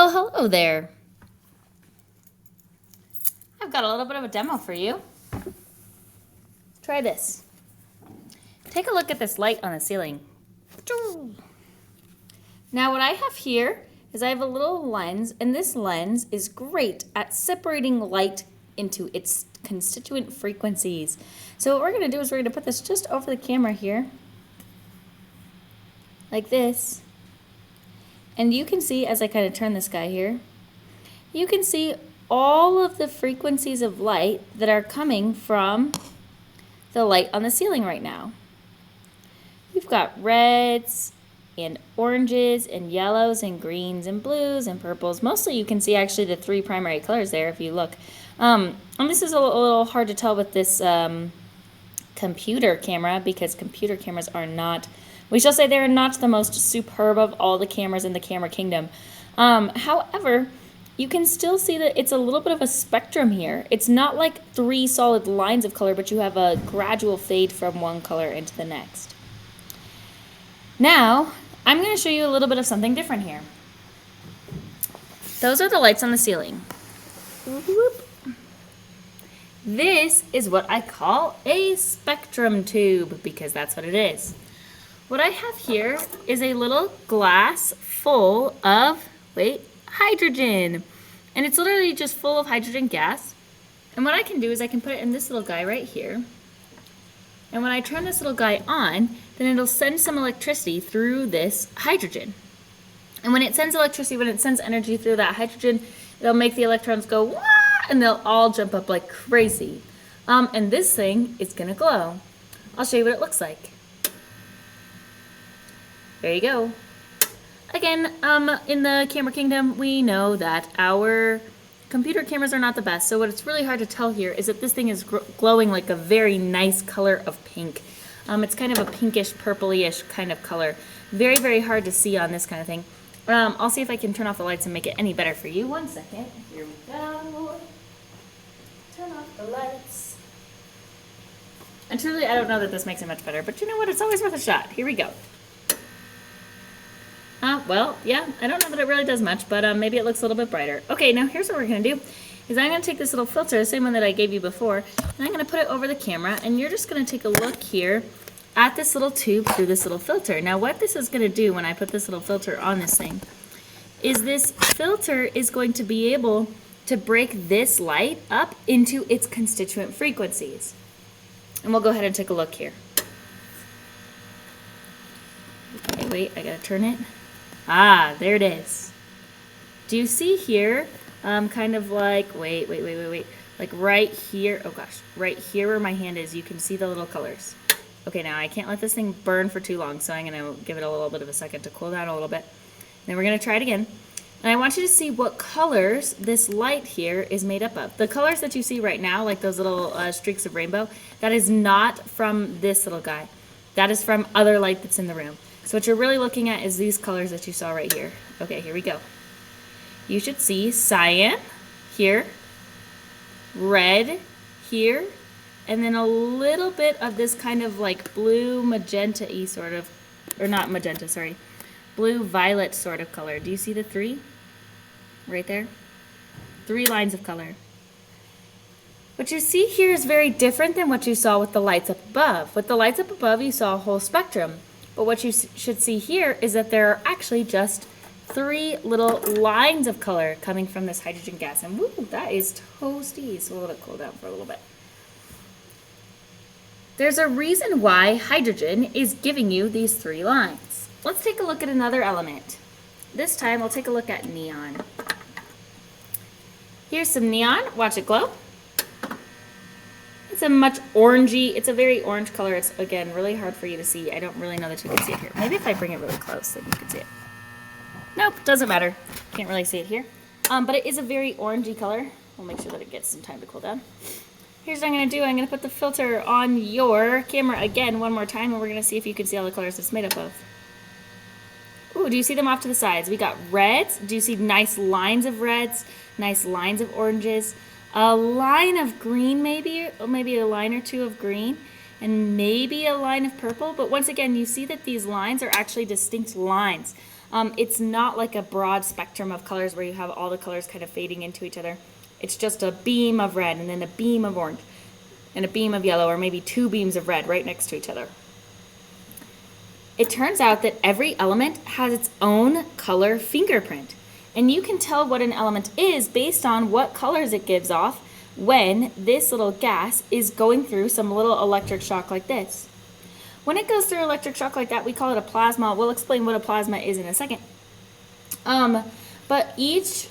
Well, hello there. I've got a little bit of a demo for you. Try this. Take a look at this light on the ceiling. Now what I have here is I have a little lens, and this lens is great at separating light into its constituent frequencies. So what we're going to do is we're going to put this just over the camera here, like this. And you can see, as I kind of turn this guy here, you can see all of the frequencies of light that are coming from the light on the ceiling right now. We've got reds and oranges and yellows and greens and blues and purples. Mostly you can see actually the three primary colors there if you look. And this is a little hard to tell with this computer camera, because computer cameras are not, we shall say they're not the most superb of all the cameras in the camera kingdom. However, you can still see that it's a little bit of a spectrum here. It's not like three solid lines of color, but you have a gradual fade from one color into the next. Now, I'm going to show you a little bit of something different here. Those are the lights on the ceiling. This is what I call a spectrum tube, because that's what it is. What I have here is a little glass full of, hydrogen. And it's literally just full of hydrogen gas. And what I can do is I can put it in this little guy right here. And when I turn this little guy on, then it'll send some electricity through this hydrogen. And when it sends electricity, when it sends energy through that hydrogen, it'll make the electrons go, wah, and they'll all jump up like crazy. And this thing is gonna glow. I'll show you what it looks like. There you go. Again, in the camera kingdom, we know that our computer cameras are not the best. So what it's really hard to tell here is that this thing is glowing like a very nice color of pink. It's kind of a pinkish, purpley-ish kind of color. Very, very hard to see on this kind of thing. I'll see if I can turn off the lights and make it any better for you. One second. Here we go. Turn off the lights. And truly, I don't know that this makes it much better, but you know what? It's always worth a shot. Here we go. Well, yeah, I don't know that it really does much, but maybe it looks a little bit brighter. Okay, now here's what we're going to do, is I'm going to take this little filter, the same one that I gave you before, and I'm going to put it over the camera, and you're just going to take a look here at this little tube through this little filter. Now what this is going to do when I put this little filter on this thing, is this filter is going to be able to break this light up into its constituent frequencies. And we'll go ahead and take a look here. Okay, wait, I gotta turn it. Ah, there it is. Do you see here, kind of like, wait, like right here, oh gosh, right here where my hand is, you can see the little colors. Okay, now I can't let this thing burn for too long, so I'm gonna give it a little bit of a second to cool down a little bit. Then we're gonna try it again. And I want you to see what colors this light here is made up of. The colors that you see right now, like those little streaks of rainbow, that is not from this little guy. That is from other light that's in the room. So what you're really looking at is these colors that you saw right here. Okay, here we go. You should see cyan here, red here, and then a little bit of this kind of like blue magenta-y sort of, or not magenta, sorry, blue violet sort of color. Do you see the three? Right there? 3 lines of color. What you see here is very different than what you saw with the lights up above. With the lights up above, you saw a whole spectrum. But what you should see here is that there are actually just 3 little lines of color coming from this hydrogen gas. And woo, that is toasty. So we'll let it cool down for a little bit. There's a reason why hydrogen is giving you these 3 lines. Let's take a look at another element. This time we'll take a look at neon. Here's some neon. Watch it glow. It's a much orangey, it's a very orange color. It's, again, really hard for you to see. I don't really know that you can see it here. Maybe if I bring it really close, then you can see it. Nope, doesn't matter. Can't really see it here. But it is a very orangey color. We'll make sure that it gets some time to cool down. Here's what I'm going to do. I'm going to put the filter on your camera again one more time, and we're going to see if you can see all the colors it's made up of. Ooh, do you see them off to the sides? We got reds. Do you see nice lines of reds, nice lines of oranges? A line of green maybe, or maybe a line or two of green, and maybe a line of purple. But once again, you see that these lines are actually distinct lines. It's not like a broad spectrum of colors where you have all the colors kind of fading into each other. It's just a beam of red and then a beam of orange and a beam of yellow, or maybe two beams of red right next to each other. It turns out that every element has its own color fingerprint, and you can tell what an element is based on what colors it gives off when this little gas is going through some little electric shock like this. When it goes through electric shock like that, we call it a plasma. We'll explain what a plasma is in a second. But each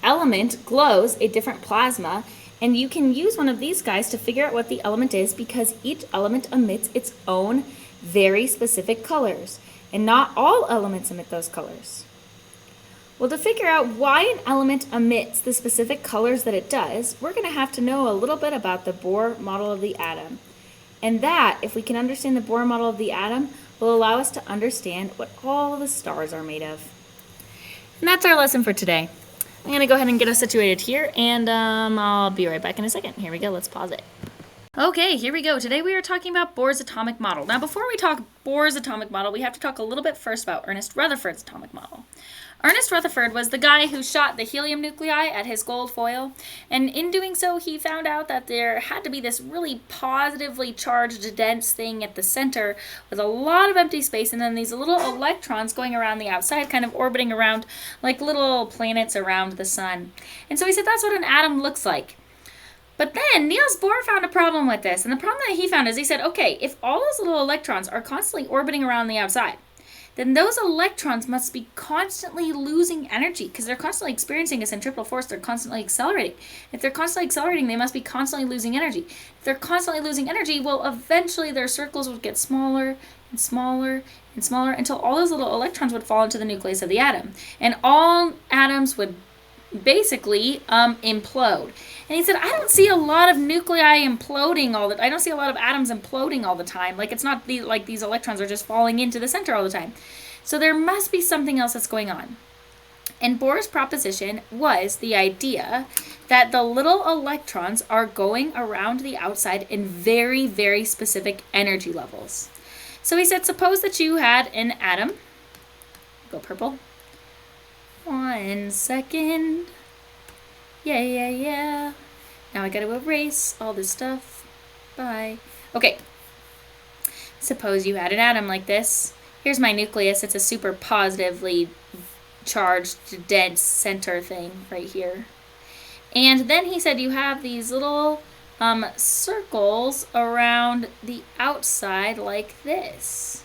element glows a different plasma, and you can use one of these guys to figure out what the element is because each element emits its own very specific colors, and not all elements emit those colors. Well, to figure out why an element emits the specific colors that it does, we're going to have to know a little bit about the Bohr model of the atom. And that, if we can understand the Bohr model of the atom, will allow us to understand what all the stars are made of. And that's our lesson for today. I'm going to go ahead and get us situated here, and I'll be right back in a second. Here we go. Let's pause it. Okay, here we go. Today we are talking about Bohr's atomic model. Now, before we talk Bohr's atomic model, we have to talk a little bit first about Ernest Rutherford's atomic model. Ernest Rutherford was the guy who shot the helium nuclei at his gold foil, and in doing so, he found out that there had to be this really positively charged, dense thing at the center with a lot of empty space, and then these little electrons going around the outside, kind of orbiting around like little planets around the sun. And so he said that's what an atom looks like. But then Niels Bohr found a problem with this, and the problem that he found is he said, okay, if all those little electrons are constantly orbiting around the outside, then those electrons must be constantly losing energy because they're constantly experiencing a centripetal force. They're constantly accelerating. If they're constantly accelerating, they must be constantly losing energy. If they're constantly losing energy, well, eventually their circles would get smaller and smaller and smaller until all those little electrons would fall into the nucleus of the atom. And all atoms would basically implode. And he said, I don't see a lot of nuclei imploding I don't see a lot of atoms imploding all the time. Like it's not like these electrons are just falling into the center all the time. So there must be something else that's going on. And Bohr's proposition was the idea that the little electrons are going around the outside in very, very specific energy levels. So he said, suppose that you had an atom. Go purple. 1 second. Yeah. Now I gotta erase all this stuff. Bye. Okay. Suppose you had an atom like this. Here's my nucleus. It's a super positively charged, dense center thing right here. And then he said you have these little circles around the outside like this.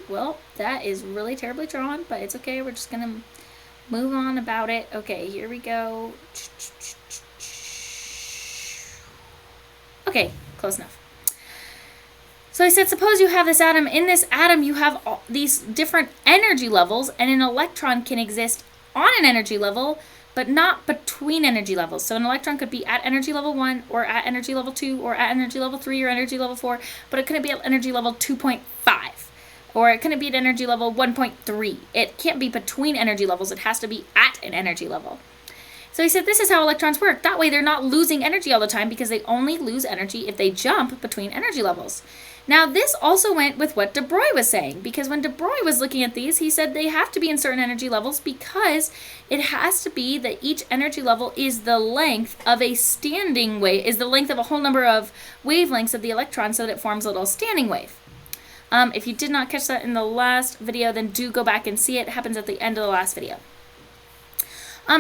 Well, that is really terribly drawn, but it's okay. We're just going to move on about it. Okay, here we go. Okay, close enough. So I said, suppose you have this atom. In this atom, you have all these different energy levels, and an electron can exist on an energy level, but not between energy levels. So an electron could be at energy level 1, or at energy level 2, or at energy level 3, or energy level 4, but it couldn't be at energy level 2.5. Or it couldn't be at energy level 1.3. It can't be between energy levels. It has to be at an energy level. So he said this is how electrons work. That way they're not losing energy all the time because they only lose energy if they jump between energy levels. Now this also went with what de Broglie was saying, because when de Broglie was looking at these, he said they have to be in certain energy levels because it has to be that each energy level is the length of a standing wave, is the length of a whole number of wavelengths of the electron so that it forms a little standing wave. If you did not catch that in the last video, then do go back and see it. It happens at the end of the last video.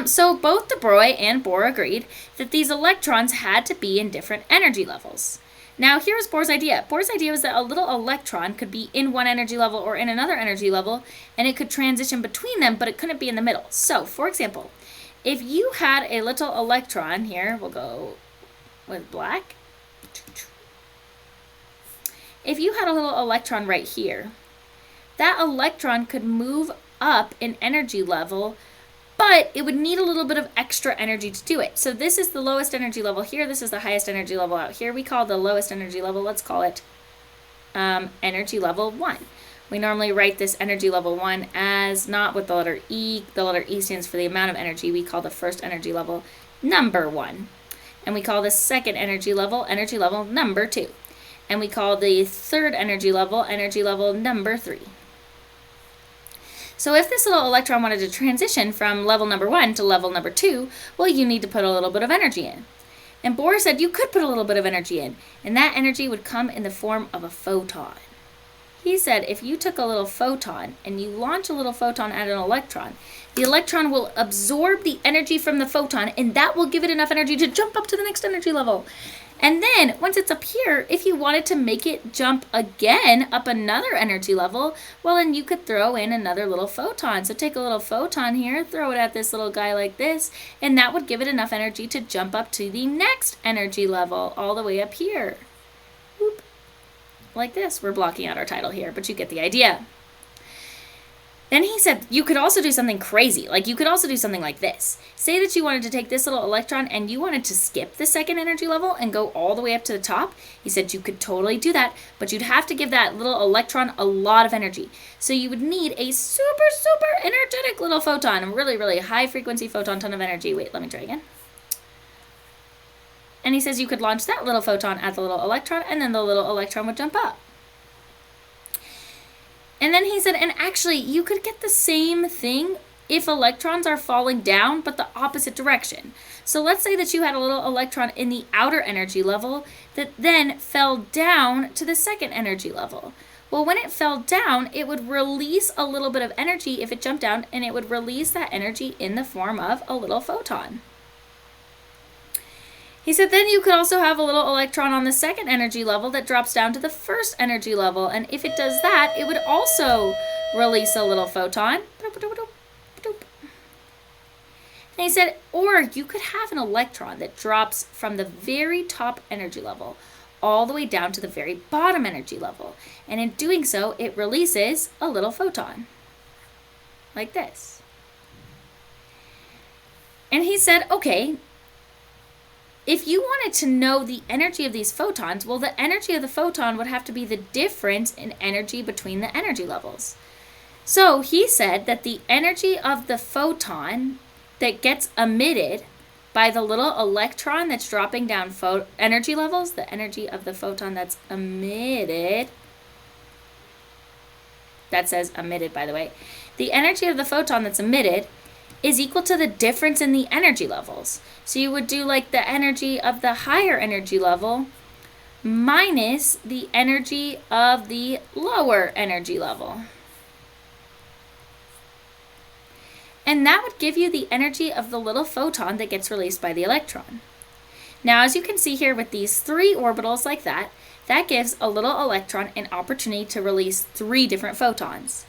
So both de Broglie and Bohr agreed that these electrons had to be in different energy levels. Now here's Bohr's idea. Bohr's idea was that a little electron could be in one energy level or in another energy level, and it could transition between them, but it couldn't be in the middle. So, for example, if you had a little electron here, we'll go with black. If you had a little electron right here, that electron could move up in energy level, but it would need a little bit of extra energy to do it. So this is the lowest energy level here. This is the highest energy level out here. We call the lowest energy level, let's call it energy level 1. We normally write this energy level 1 as not with the letter E. The letter E stands for the amount of energy. We call the first energy level number 1. And we call the second energy level number 2. And we call the third energy level number 3. So if this little electron wanted to transition from level number 1 to level number 2, well, you need to put a little bit of energy in. And Bohr said you could put a little bit of energy in, and that energy would come in the form of a photon. He said if you took a little photon and you launch a little photon at an electron, the electron will absorb the energy from the photon, and that will give it enough energy to jump up to the next energy level. And then, once it's up here, if you wanted to make it jump again up another energy level, well, then you could throw in another little photon. So take a little photon here, throw it at this little guy like this, and that would give it enough energy to jump up to the next energy level, all the way up here. Whoop. Like this. We're blocking out our title here, but you get the idea. Then he said you could also do something crazy. Like you could also do something like this. Say that you wanted to take this little electron and you wanted to skip the second energy level and go all the way up to the top. He said you could totally do that, but you'd have to give that little electron a lot of energy. So you would need a super, super energetic little photon, a really, really high frequency photon, ton of energy. Wait, let me try again. And he says you could launch that little photon at the little electron, and then the little electron would jump up. And then he said, and actually, you could get the same thing if electrons are falling down, but the opposite direction. So let's say that you had a little electron in the outer energy level that then fell down to the second energy level. Well, when it fell down, it would release a little bit of energy if it jumped down, and it would release that energy in the form of a little photon. He said then you could also have a little electron on the second energy level that drops down to the first energy level. And if it does that, it would also release a little photon. And he said, or you could have an electron that drops from the very top energy level all the way down to the very bottom energy level. And in doing so, it releases a little photon. Like this. And he said, okay, if you wanted to know the energy of these photons, well, the energy of the photon would have to be the difference in energy between the energy levels. So he said that the energy of the photon that gets emitted by the little electron that's dropping down energy levels, the energy of the photon that's emitted, that says emitted, by the way, the energy of the photon that's emitted is equal to the difference in the energy levels. So you would do like the energy of the higher energy level minus the energy of the lower energy level. And that would give you the energy of the little photon that gets released by the electron. Now, as you can see here with these 3 orbitals like that, that gives a little electron an opportunity to release 3 different photons.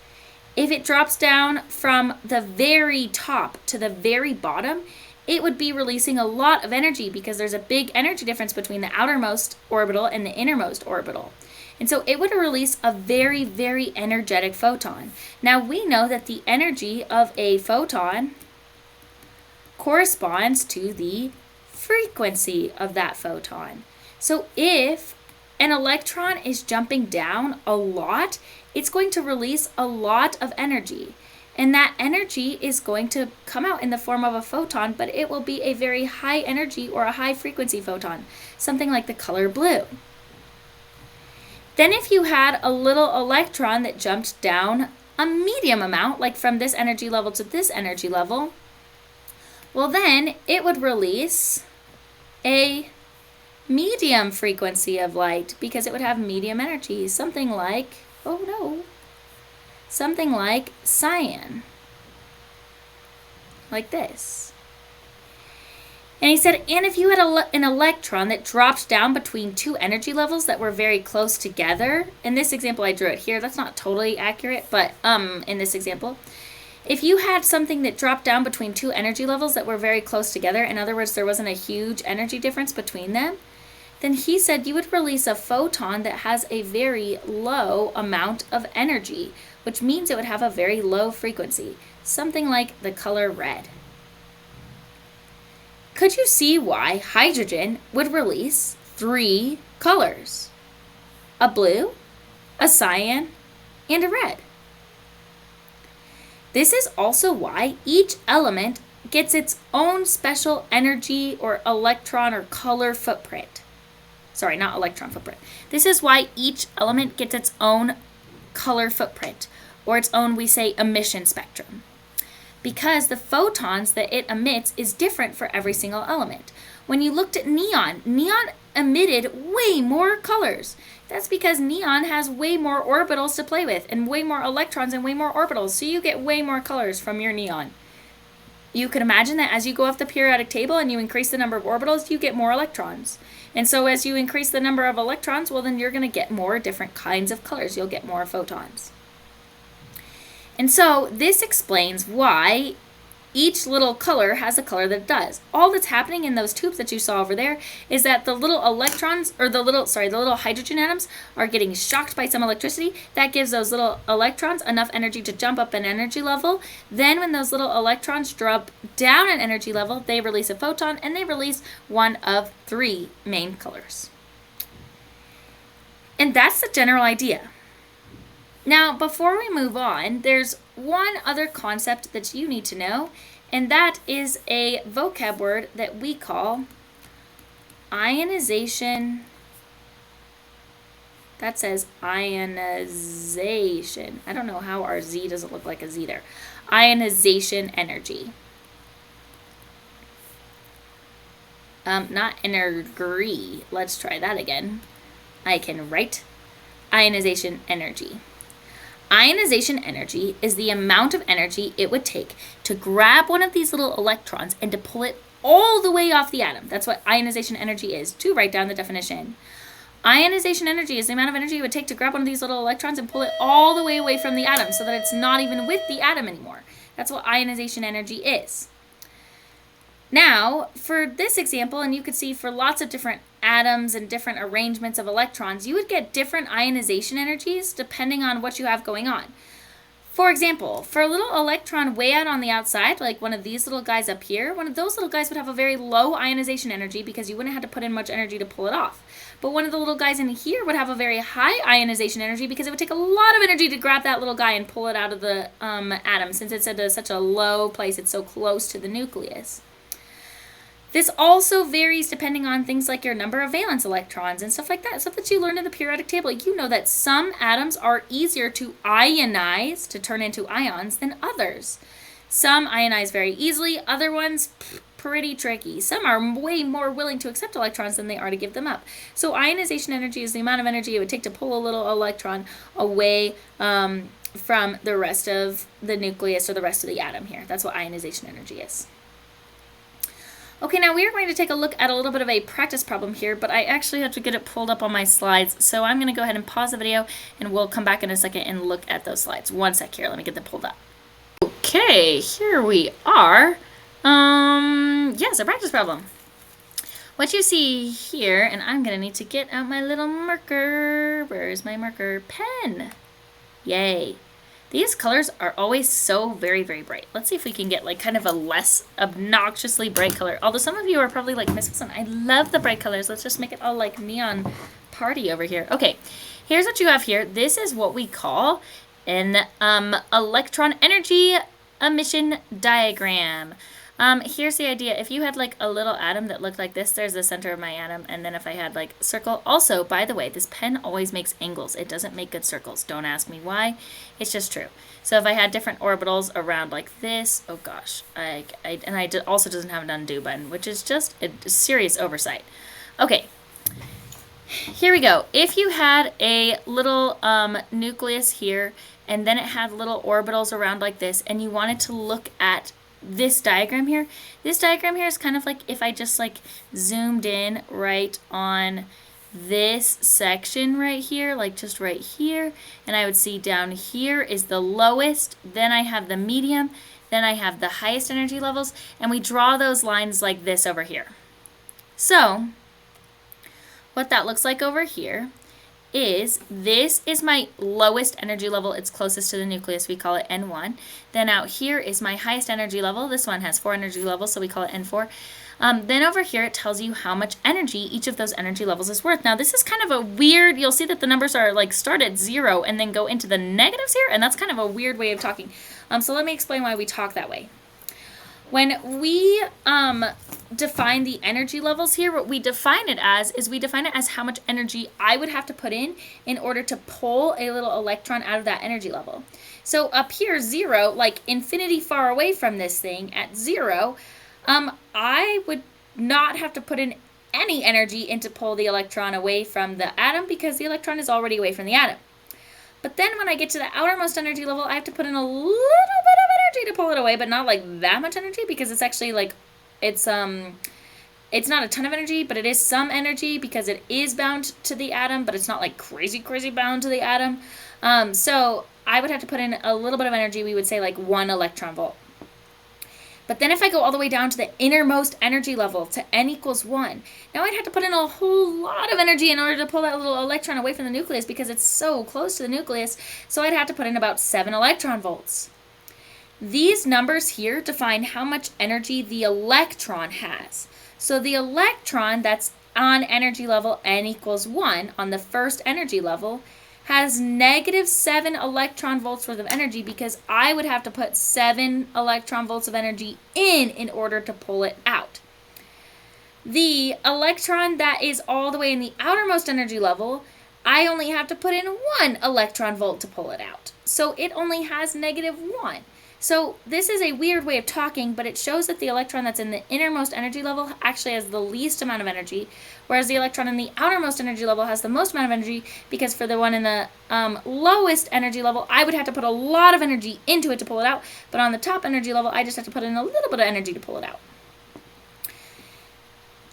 If it drops down from the very top to the very bottom, it would be releasing a lot of energy because there's a big energy difference between the outermost orbital and the innermost orbital. And so it would release a very, very energetic photon. Now we know that the energy of a photon corresponds to the frequency of that photon. So if an electron is jumping down a lot, it's going to release a lot of energy. And that energy is going to come out in the form of a photon, but it will be a very high energy or a high frequency photon, something like the color blue. Then if you had a little electron that jumped down a medium amount, like from this energy level to this energy level, well then it would release a medium frequency of light because it would have medium energy, something like, something like cyan, like this. And he said, and if you had an electron that dropped down between 2 energy levels that were very close together, in this example I drew it here, that's not totally accurate, but in this example, if you had something that dropped down between 2 energy levels that were very close together, in other words, there wasn't a huge energy difference between them, then he said you would release a photon that has a very low amount of energy, which means it would have a very low frequency, something like the color red. Could you see why hydrogen would release 3 colors? A blue, a cyan, and a red. This is also why each element gets its own special energy or electron or color footprint. sorry, not electron footprint. This is why each element gets its own color footprint, or its own, we say, emission spectrum. Because the photons that it emits is different for every single element. When you looked at neon, neon emitted way more colors. That's because neon has way more orbitals to play with, and way more electrons and way more orbitals, so you get way more colors from your neon. You can imagine that as you go up the periodic table and you increase the number of orbitals, you get more electrons. And so as you increase the number of electrons, well, then you're going to get more different kinds of colors. You'll get more photons. And so this explains why each little color has a color that it does. All that's happening in those tubes that you saw over there is that the little electrons, or the little hydrogen atoms are getting shocked by some electricity. That gives those little electrons enough energy to jump up an energy level. Then when those little electrons drop down an energy level, they release a photon, and they release one of 3 main colors. And that's the general idea. Now, before we move on, there's one other concept that you need to know, and that is a vocab word that we call ionization. That says ionization. I don't know how our Z doesn't look like a Z there. Ionization energy. Not energy. Let's try that again. I can write ionization energy. Ionization energy is the amount of energy it would take to grab one of these little electrons and to pull it all the way off the atom. That's what ionization energy is. To write down the definition. Ionization energy is the amount of energy it would take to grab one of these little electrons and pull it all the way away from the atom so that it's not even with the atom anymore. That's what ionization energy is. Now, for this example, and you could see for lots of different atoms and different arrangements of electrons, you would get different ionization energies depending on what you have going on. For example, for a little electron way out on the outside, like one of these little guys up here, one of those little guys would have a very low ionization energy because you wouldn't have to put in much energy to pull it off. But one of the little guys in here would have a very high ionization energy because it would take a lot of energy to grab that little guy and pull it out of the atom, since it's at such a low place, it's so close to the nucleus. This also varies depending on things like your number of valence electrons and stuff like that, stuff that you learned in the periodic table. You know that some atoms are easier to ionize, to turn into ions, than others. Some ionize very easily, other ones pretty tricky. Some are way more willing to accept electrons than they are to give them up. So ionization energy is the amount of energy it would take to pull a little electron away from the rest of the nucleus or the rest of the atom here. That's what ionization energy is. Okay, now we are going to take a look at a little bit of a practice problem here, but I actually have to get it pulled up on my slides, so I'm going to go ahead and pause the video, and we'll come back in a second and look at those slides. One sec here, let me get them pulled up. Okay, here we are. Yes, a practice problem. What you see here, and I'm going to need to get out my little marker. Where's my marker? Pen. Yay. These colors are always so very, very bright. Let's see if we can get like kind of a less obnoxiously bright color. Although some of you are probably like, Miss Wilson, I love the bright colors. Let's just make it all like neon party over here. Okay, here's what you have here. This is what we call an electron energy emission diagram. Here's the idea. If you had like a little atom that looked like this, there's the center of my atom. And then if I had like circle, also, by the way, this pen always makes angles. It doesn't make good circles. Don't ask me why. It's just true. So if I had different orbitals around like this, oh gosh, also doesn't have an undo button, which is just a serious oversight. Okay. Here we go. If you had a little nucleus here, and then it had little orbitals around like this, and you wanted to look at this diagram here. This diagram here is kind of like if I just like zoomed in right on this section right here, like just right here, and I would see down here is the lowest, then I have the medium, then I have the highest energy levels, and we draw those lines like this over here. So what that looks like over here is this is my lowest energy level. It's closest to the nucleus. We call it N1. Then out here is my highest energy level. This one has 4 energy levels, so we call it N4. Then over here it tells you how much energy each of those energy levels is worth. Now this is kind of a weird, you'll see that the numbers are like start at 0 and then go into the negatives here, and that's kind of a weird way of talking. So let me explain why we talk that way. When we define the energy levels here, what we define it as is we define it as how much energy I would have to put in order to pull a little electron out of that energy level. So up here, 0, like infinity far away from this thing at 0, I would not have to put in any energy in to pull the electron away from the atom because the electron is already away from the atom. But then when I get to the outermost energy level, I have to put in a little bit of energy to pull it away, but not like that much energy because it's actually like, it's not a ton of energy, but it is some energy because it is bound to the atom, but it's not like crazy, crazy bound to the atom. So I would have to put in a little bit of energy. We would say like 1 electron volt. But then if I go all the way down to the innermost energy level, to n equals 1, now I'd have to put in a whole lot of energy in order to pull that little electron away from the nucleus because it's so close to the nucleus, so I'd have to put in about 7 electron volts. These numbers here define how much energy the electron has. So the electron that's on energy level n equals 1, on the first energy level, has -7 electron volts worth of energy because I would have to put 7 electron volts of energy in order to pull it out. The electron that is all the way in the outermost energy level, I only have to put in 1 electron volt to pull it out. So it only has -1. So this is a weird way of talking, but it shows that the electron that's in the innermost energy level actually has the least amount of energy, whereas the electron in the outermost energy level has the most amount of energy because for the one in the lowest energy level, I would have to put a lot of energy into it to pull it out, but on the top energy level, I just have to put in a little bit of energy to pull it out.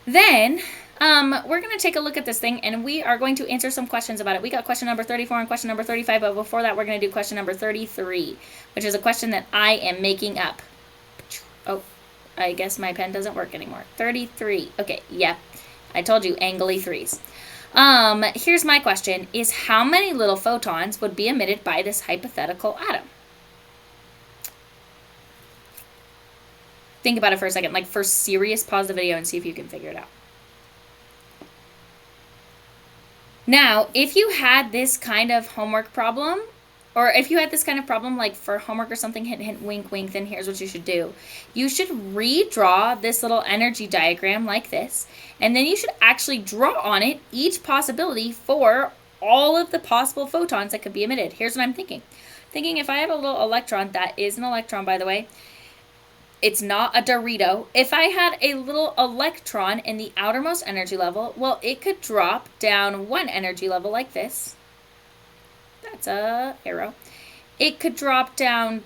Then we're going to take a look at this thing, and we are going to answer some questions about it. We got question number 34 and question number 35, but before that, we're going to do question number 33, which is a question that I am making up. Oh, I guess my pen doesn't work anymore. 33. Okay, yeah, I told you, angly threes. Here's my question, is how many little photons would be emitted by this hypothetical atom? Think about it for a second. Like, for serious, pause the video and see if you can figure it out. Now, if you had this kind of homework problem, or if you had this kind of problem like for homework or something, hint, hint, wink, wink, then here's what you should do. You should redraw this little energy diagram like this, and then you should actually draw on it each possibility for all of the possible photons that could be emitted. Here's what I'm thinking. Thinking if I had a little electron, that is an electron, by the way, it's not a Dorito. If I had a little electron in the outermost energy level, well, it could drop down 1 energy level like this. That's a arrow. It could drop down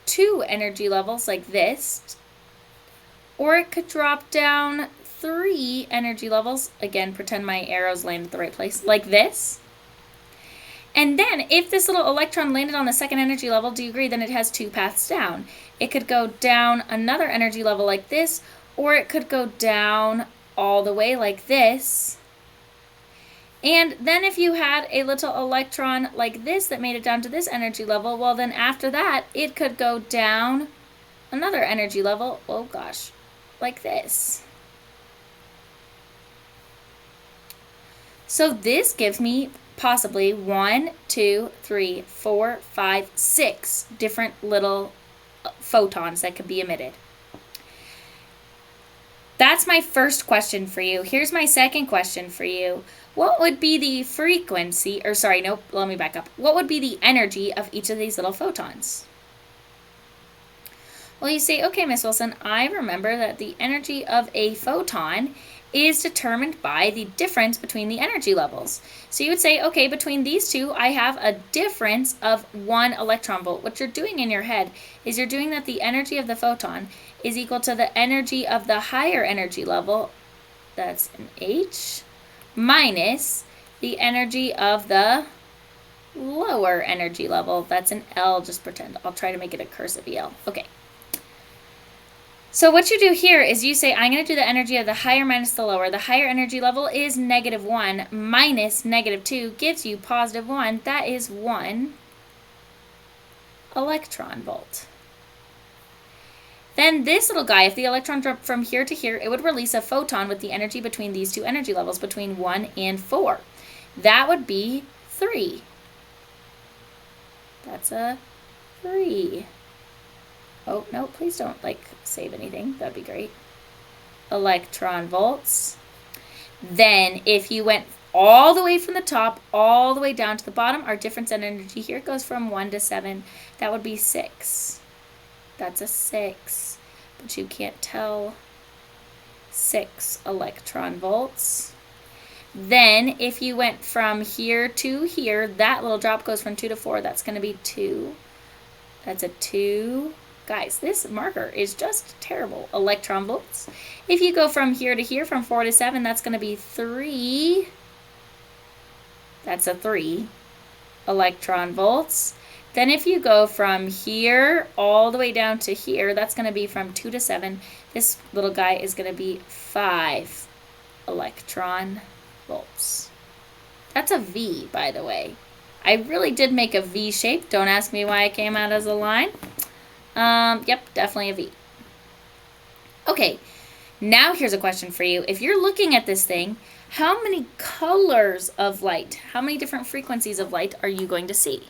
2 energy levels like this. Or it could drop down 3 energy levels. Again, pretend my arrows land at the right place, like this. And then if this little electron landed on the second energy level, do you agree, then it has 2 paths down. It could go down another energy level like this, or it could go down all the way like this. And then if you had a little electron like this that made it down to this energy level, well then after that, it could go down another energy level, oh gosh, like this. So this gives me possibly 1, 2, 3, 4, 5, 6 different little photons that could be emitted. That's my first question for you. Here's my second question for you. What would be the frequency, or sorry, nope, let me back up. What would be the energy of each of these little photons? Well, you say, okay, Miss Wilson, I remember that the energy of a photon is determined by the difference between the energy levels. So you would say, okay, between these two, I have a difference of 1 electron volt. What you're doing in your head is you're doing that the energy of the photon is equal to the energy of the higher energy level, that's an H, minus the energy of the lower energy level, that's an L, just pretend. I'll try to make it a cursive L. Okay. So what you do here is you say, I'm going to do the energy of the higher minus the lower. The higher energy level is -1 minus -2 gives you +1. That is 1 electron volt. Then this little guy, if the electron dropped from here to here, it would release a photon with the energy between these two energy levels, between 1 and 4. That would be 3. That's a 3. Oh, no, please don't, like, save anything. That'd be great. Electron volts. Then if you went all the way from the top, all the way down to the bottom, our difference in energy here goes from 1 to 7. That would be 6. That's a 6. But you can't tell. 6 electron volts. Then if you went from here to here, that little drop goes from 2 to 4. That's going to be 2. That's a 2. Guys, this marker is just terrible. Electron volts. If you go from here to here, from 4 to 7, that's going to be 3. That's a 3 electron volts. Then if you go from here all the way down to here, that's going to be from 2 to 7. This little guy is going to be 5 electron volts. That's a V, by the way. I really did make a V shape. Don't ask me why it came out as a line. Yep, definitely a V. Okay, now here's a question for you. If you're looking at this thing, how many colors of light, how many different frequencies of light are you going to see?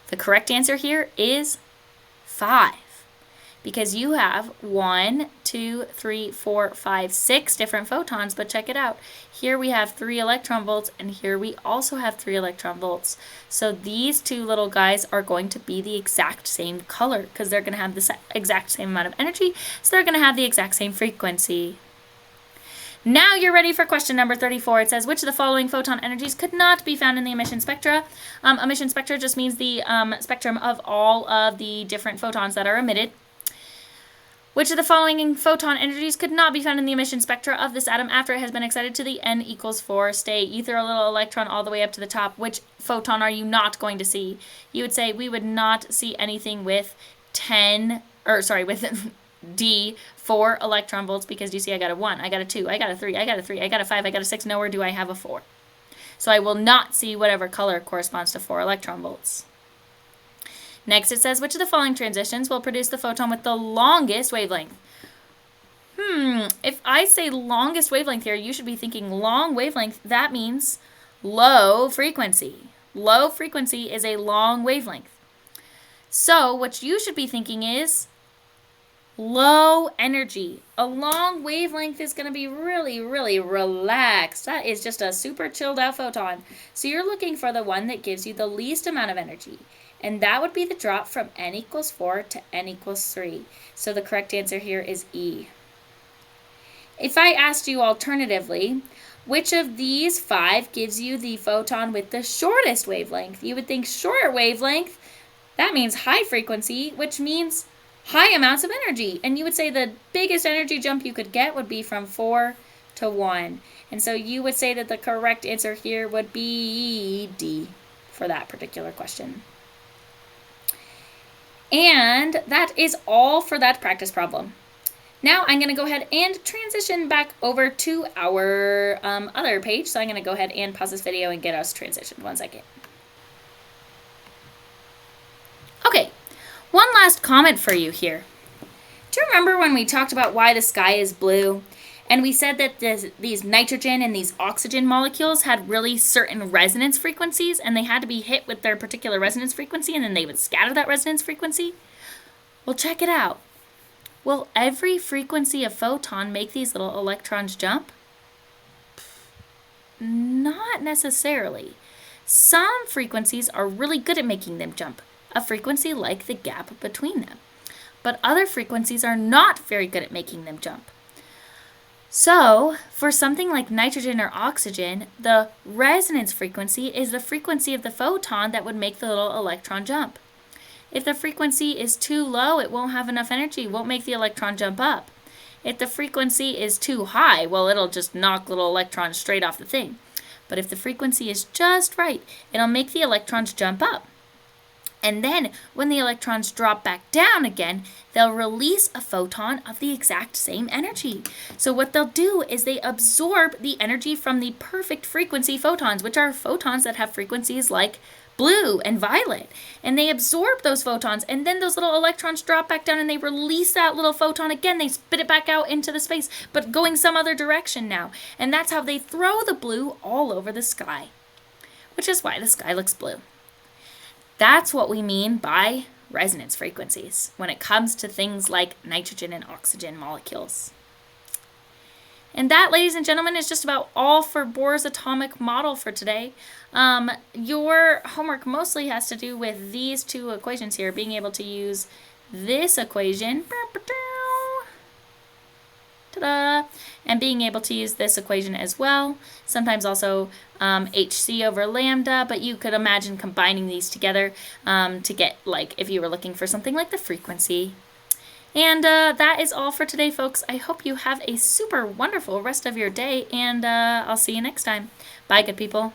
The correct answer here is 5. Because you have 1, 2, 3, 4, 5, 6 different photons, but check it out. Here we have 3 electron volts, and here we also have 3 electron volts. So these two little guys are going to be the exact same color because they're going to have the exact same amount of energy, so they're going to have the exact same frequency. Now you're ready for question number 34. It says, which of the following photon energies could not be found in the emission spectra? Emission spectra just means the spectrum of all of the different photons that are emitted. Which of the following photon energies could not be found in the emission spectra of this atom after it has been excited to the n equals 4 state? You throw a little electron all the way up to the top. Which photon are you not going to see? You would say we would not see anything with with D, 4 electron volts, because you see I got a 1, I got a 2, I got a 3, I got a 3, I got a 5, I got a 6. Nowhere do I have a 4. So I will not see whatever color corresponds to 4 electron volts. Next, it says, which of the following transitions will produce the photon with the longest wavelength? If I say longest wavelength here, you should be thinking long wavelength. That means low frequency. Low frequency is a long wavelength. So what you should be thinking is low energy. A long wavelength is going to be really, really relaxed. That is just a super chilled out photon. So you're looking for the one that gives you the least amount of energy. And that would be the drop from n equals 4 to n equals 3. So the correct answer here is E. If I asked you alternatively, which of these 5 gives you the photon with the shortest wavelength? You would think short wavelength, that means high frequency, which means high amounts of energy. And you would say the biggest energy jump you could get would be from 4 to 1. And so you would say that the correct answer here would be D for that particular question. And that is all for that practice problem. Now I'm going to go ahead and transition back over to our other page. So I'm going to go ahead and pause this video and get us transitioned. 1 second. Okay, one last comment for you here. Do you remember when we talked about why the sky is blue? And we said that these nitrogen and these oxygen molecules had really certain resonance frequencies, and they had to be hit with their particular resonance frequency, and then they would scatter that resonance frequency? Well, check it out. Will every frequency of photon make these little electrons jump? Not necessarily. Some frequencies are really good at making them jump, a frequency like the gap between them. But other frequencies are not very good at making them jump. So, for something like nitrogen or oxygen, the resonance frequency is the frequency of the photon that would make the little electron jump. If the frequency is too low, it won't have enough energy, won't make the electron jump up. If the frequency is too high, well, it'll just knock little electrons straight off the thing. But if the frequency is just right, it'll make the electrons jump up. And then, when the electrons drop back down again, they'll release a photon of the exact same energy. So what they'll do is they absorb the energy from the perfect frequency photons, which are photons that have frequencies like blue and violet. And they absorb those photons, and then those little electrons drop back down and they release that little photon again. They spit it back out into the space, but going some other direction now. And that's how they throw the blue all over the sky, which is why the sky looks blue. That's what we mean by resonance frequencies when it comes to things like nitrogen and oxygen molecules. And that, ladies and gentlemen, is just about all for Bohr's atomic model for today. Your homework mostly has to do with these two equations here, being able to use this equation, ta-da, and being able to use this equation as well. Sometimes also HC over lambda, but you could imagine combining these together to get, like, if you were looking for something like the frequency. And that is all for today, folks. I hope you have a super wonderful rest of your day, and I'll see you next time. Bye, good people.